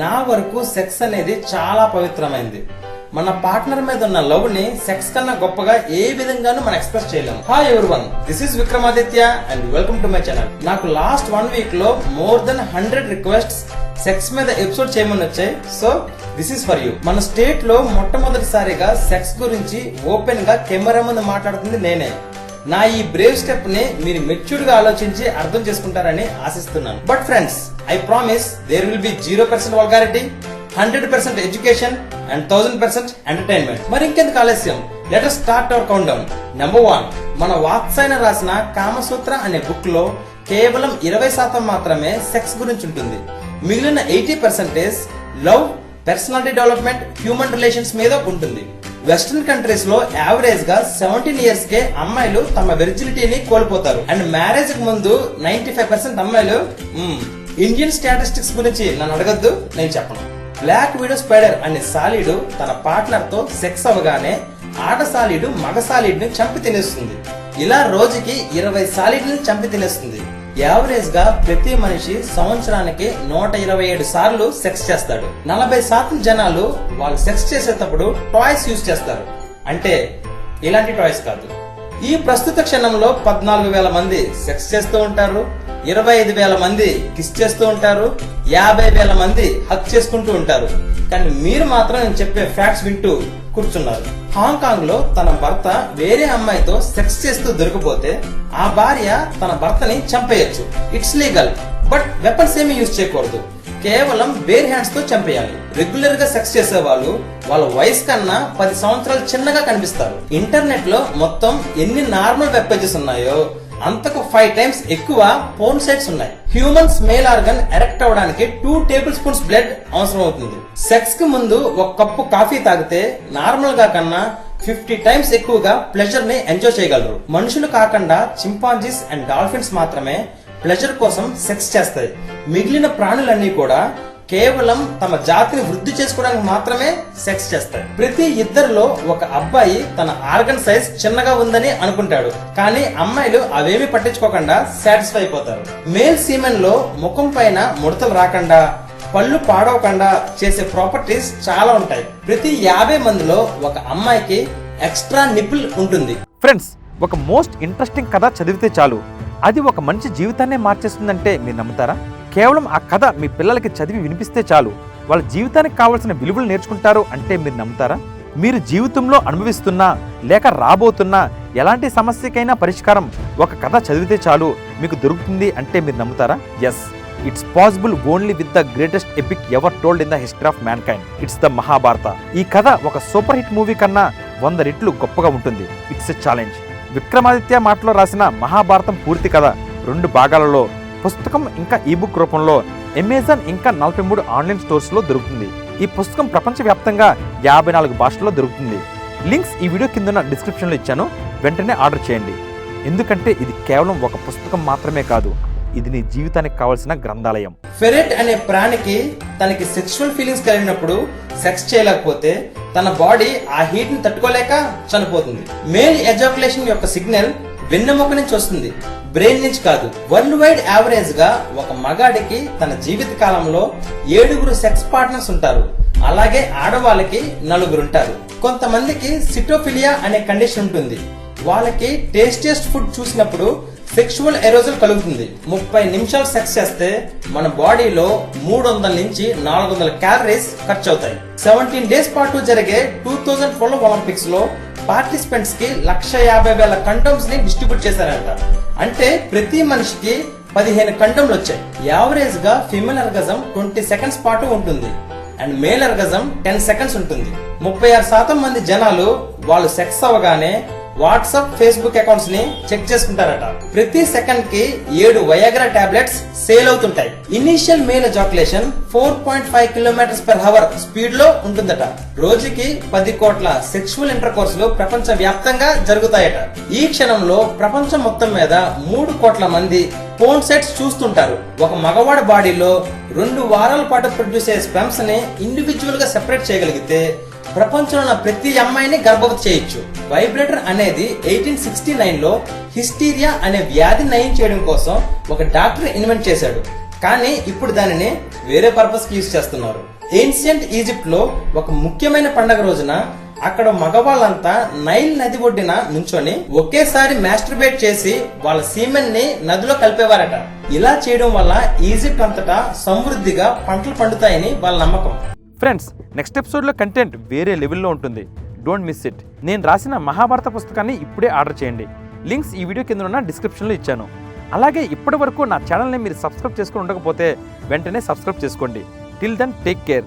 నా వరకు సెక్స్ అనేది చాలా పవిత్రమైంది. మన పార్ట్నర్ మీద ఉన్న లవ్ ని సెక్స్ కన్నా గొప్పగా ఏ విధంగానూ మనం ఎక్స్ప్రెస్ చేయలేం. Hi everyone, this is Vikramaditya and welcome to my channel. నాకు లాస్ట్ 1 వీక్ లో మోర్ దెన్ 100 రిక్వెస్ట్స్ సెక్స్ మీద ఎపిసోడ్ చేయమని వచ్చాయి. So this is for you. మన స్టేట్ లో మొట్టమొదటిసారిగా సెక్స్ గురించి ఓపెన్ గా కెమెరా ముందు మాట్లాడుతుంది నేనే. నా ఈ బ్రేవ్ స్టెప్ ని మీరు మెచ్యూర్డ్ గా ఆలోచించి అర్థం చేసుకుంటారని ఆశిస్తున్నాను. But friends, I promise there will be 0% vulgarity, 100% education and 1000% entertainment. మరి ఇంకెందుకు ఆలస్యం, let us start our countdown. Number 1, మన వాత్సాయన రాసిన కామసూత్ర అనే బుక్ లో కేవలం 20% మాత్రమే సెక్స్ గురించి ఉంటుంది. మిగిలిన 80% love, personality development, human relations మీద ఉంటుంది. వెస్టర్న్ కంట్రీస్ లో యావరేజ్ గా 17 ఇయర్స్ కే అమ్మాయిలు తమ వెర్జినిటీని కోల్పోతారు. అండ్ మ్యారేజ్ కు ముందు 95% అమ్మాయిలు. ఇండియన్ స్టాటిస్టిక్స్ గురించి నన్ను అడగద్దు, నేను చెప్పను. బ్లాక్ విడో స్పైడర్ అనే సాలీడు తన పార్ట్నర్ తో సెక్స్ అవగానే ఆట సాలీడు మగ సాలీడ్ ని చంపి తినేస్తుంది. ఇలా రోజుకి 20 సాలీడ్ని చంపి తినేస్తుంది. యావరేజ్ గా ప్రతి మనిషి సంవత్సరానికి 127 సార్లు సెక్స్ చేస్తాడు. 40% జనాలు వాళ్ళు సెక్స్ చేసేటప్పుడు టాయ్స్ యూజ్ చేస్తారు. అంటే ఇలాంటి టాయ్స్ కాదు. ఈ ప్రస్తుత క్షణంలో 14,000 మంది సెక్స్ చేస్తూ ఉంటారు, 25,000 మంది కిస్ చేస్తూ ఉంటారు, 50,000 మంది హక్ చేసుకుంటూ ఉంటారు. కానీ మీరు మాత్రం నేను చెప్పే ఫ్యాక్ట్స్ వింటూ కూర్చున్నారు. హాంకాంగ్ లో తన భర్త వేరే అమ్మాయితో సెక్స్ చేస్తూ దొరికిపోతే ఆ భార్య తన భర్తని చంపేయచ్చు. ఇట్స్ లీగల్, బట్ వెపన్స్ ఏమీ యూజ్ చేయకూడదు. కేవలం బేర్ హ్యాండ్స్ తో చంపేయాలి. రెగ్యులర్ గా సెక్స్ చేసే వాళ్ళు వాళ్ళ వయసు కన్నా 10 సంవత్సరాలు చిన్నగా కనిపిస్తారు. ఇంటర్నెట్ లో మొత్తం ఎన్ని నార్మల్ వెబ్ పేజెస్ ఉన్నాయో అంతకు 5 times ఎక్కువ పోర్న్ సైట్స్ ఉన్నాయి. హ్యూమన్స్ మేల్ ఆర్గన్ ఎరెక్ట్ అవడానికి 2 టేబుల్ స్పూన్స్ బ్లడ్ అవసరం అవుతుంది. సెక్స్ కి ముందు 1 కప్పు కాఫీ తాగితే నార్మల్ గా కన్నా 50 times ఎక్కువగా ప్లెజర్ ని ఎంజాయ్ చేయగలరు. మనుషులు కాకుండా చింపాంజీస్ అండ్ డాల్ఫిన్స్ మాత్రమే ప్లెజర్ కోసం సెక్స్ చేస్తాయి. మిగిలిన ప్రాణులన్నీ కూడా కేవలం తమ జాతిని వృద్ధి చేసుకోవడానికి మాత్రమే సెక్స్ చేస్తాయి. ప్రతి ఇద్దరిలో ఒక అబ్బాయి తన ఆర్గన్ సైజ్ చిన్నగా ఉందని అనుకుంటాడు, కానీ అమ్మాయిలు అవేమీ పట్టించుకోకుండా సాటిస్ఫై అయిపోతారు. మేల్ సీమెన్ లో ముఖం పైన ముడతలు రాకుండా, పళ్ళు పాడవకుండా చేసే ప్రాపర్టీస్ చాలా ఉంటాయి. ప్రతి 50 మందిలో ఒక అమ్మాయికి ఎక్స్ట్రా నిపుల్ ఉంటుంది. ఫ్రెండ్స్, ఒక మోస్ట్ ఇంట్రెస్టింగ్ కథ చదివితే చాలు అది ఒక మనిషి జీవితాన్నే మార్చేస్తుందంటే మీరు నమ్ముతారా? కేవలం ఆ కథ మీ పిల్లలకి చదివి వినిపిస్తే చాలు వాళ్ళ జీవితానికి కావాల్సిన విలువలు నేర్చుకుంటారు అంటే మీరు నమ్ముతారా? మీరు జీవితంలో అనుభవిస్తున్నా లేక రాబోతున్నా ఎలాంటి సమస్యకైనా పరిష్కారం ఒక కథ చదివితే చాలు మీకు దొరుకుతుంది అంటే మీరు నమ్ముతారా? Yes, it's possible only with the greatest epic ever told in the history of mankind. It's the Mahabharata. ఈ కథ ఒక సూపర్ హిట్ మూవీ కన్నా 100 రెట్లు గొప్పగా ఉంటుంది. It's a challenge. విక్రమాదిత్య మాటలో రాసిన మహాభారతం పూర్తి కథ 2 భాగాలలో పుస్తకం ఇంకా ఈబుక్ రూపంలో అమెజాన్ ఇంకా 43 ఆన్లైన్ స్టోర్స్ లో దొరుకుతుంది. ఈ పుస్తకం ప్రపంచవ్యాప్తంగా 54 భాషల్లో దొరుకుతుంది. లింక్స్ ఈ వీడియో కింద డిస్క్రిప్షన్ లో ఇచ్చాను, వెంటనే ఆర్డర్ చేయండి. ఎందుకంటే ఇది కేవలం ఒక పుస్తకం మాత్రమే కాదు, ఇది నీ జీవితానికి కావాల్సిన గ్రంథాలయం. ఫెరెట్ అనే ప్రాణికి తనకి సెక్షువల్ ఫీలింగ్స్ కలిగినప్పుడు సెక్స్ చేయలేకపోతే తన బాడీ ఆ హీట్ ని తట్టుకోలేక చనిపోతుంది. మేల్ ఎజాకులేషన్ యొక్క సిగ్నల్ వెన్నెముక నుంచి వస్తుంది, బ్రెయిన్ నుంచి కాదు. వరల్డ్ వైడ్ యావరేజ్ గా ఒక మగాడికి తన జీవిత కాలంలో 7 సెక్స్ పార్ట్నర్స్ ఉంటారు. అలాగే ఆడవాళ్ళకి 4 ఉంటారు. కొంతమందికి సిటోఫిలియా అనే కండిషన్ ఉంటుంది. వాళ్ళకి టేస్టియస్ట్ ఫుడ్ చూసినప్పుడు సెక్షువల్ ఎరోజల్ కలుగుతుంది. 30 నిమిషాలు సెక్స్ చేస్తే మన బాడీలో 300 నుంచి 400 క్యాలరీస్ ఖర్చు అవుతాయి. 17 days పాటు జరిగే 2012 ఒలింపిక్స్ లో పార్టిసిపెంట్స్ కి 150,000 కండోమ్స్ ని డిస్ట్రిబ్యూట్ చేశారంట. అంటే ప్రతి మనిషికి 15 కండోమ్లు వచ్చాయి. యావరేజ్ గా ఫిమేల్ ఆర్గజం 20 seconds పాటు ఉంటుంది అండ్ మేల్ ఆర్గజం 10 seconds ఉంటుంది. 36% మంది జనాలు వాళ్ళు సెక్స్ అవగానే వాట్సాప్, ఫేస్బుక్ అకౌంట్స్ ని చెక్ చేసుకుంటారట. ప్రతి సెకండ్ కి 7 వయాగ్రా టాబ్లెట్స్ సేల్ అవుతుంటాయి. Initial male ejaculation 4.5 km/h speed లో ఉంటుందట. రోజుకి 10 కోట్ల సెక్షువల్ ఇంటర్ కోర్సులు ప్రపంచ వ్యాప్తంగా జరుగుతాయట. ఈ క్షణంలో ప్రపంచం మొత్తం మీద 3 కోట్ల మంది పోర్న్ సైట్స్ చూస్తుంటారు. ఒక మగవాడి బాడీలో 2 వారాల పాటు ప్రొడ్యూస్ అయ్యే స్పెమ్స్ ని ఇండివిజువల్ గా సెపరేట్ చేయగలిగితే ప్రపంచంలో ఉన్న ప్రతి అమ్మాయిని గర్భవతి చేయొచ్చు. వైబ్రేటర్ అనేది 1869 లో హిస్టీరియా అనే వ్యాధి నయం చేయడం కోసం ఒక డాక్టర్ ఇన్వెంట్ చేశాడు. కానీ ఇప్పుడు దానిని వేరే పర్పస్ కి యూజ్ చేస్తున్నారు. ఏన్షియంట్ ఈజిప్ట్ లో ఒక ముఖ్యమైన పండగ రోజున అక్కడ మగవాళ్ళంతా నైల్ నది ఒడ్డున నుంచొని ఒకేసారి మాస్టర్బేట్ చేసి వాళ్ళ సీమెన్ ని నదిలో కలిపేవారట. ఇలా చేయడం వల్ల ఈజిప్ట్ అంతటా సమృద్ధిగా పంటలు పండుతాయని వాళ్ళ నమ్మకం. ఫ్రెండ్స్, నెక్స్ట్ ఎపిసోడ్లో కంటెంట్ వేరే లెవెల్లో ఉంటుంది. Don't miss it. నేను రాసిన మహాభారత పుస్తకాన్ని ఇప్పుడే ఆర్డర్ చేయండి. లింక్స్ ఈ వీడియో కింద ఉన్న డిస్క్రిప్షన్లో ఇచ్చాను. అలాగే ఇప్పటి వరకు నా ఛానల్ని మీరు సబ్స్క్రైబ్ చేసుకుని ఉండకపోతే వెంటనే సబ్స్క్రైబ్ చేసుకోండి. Till then take care.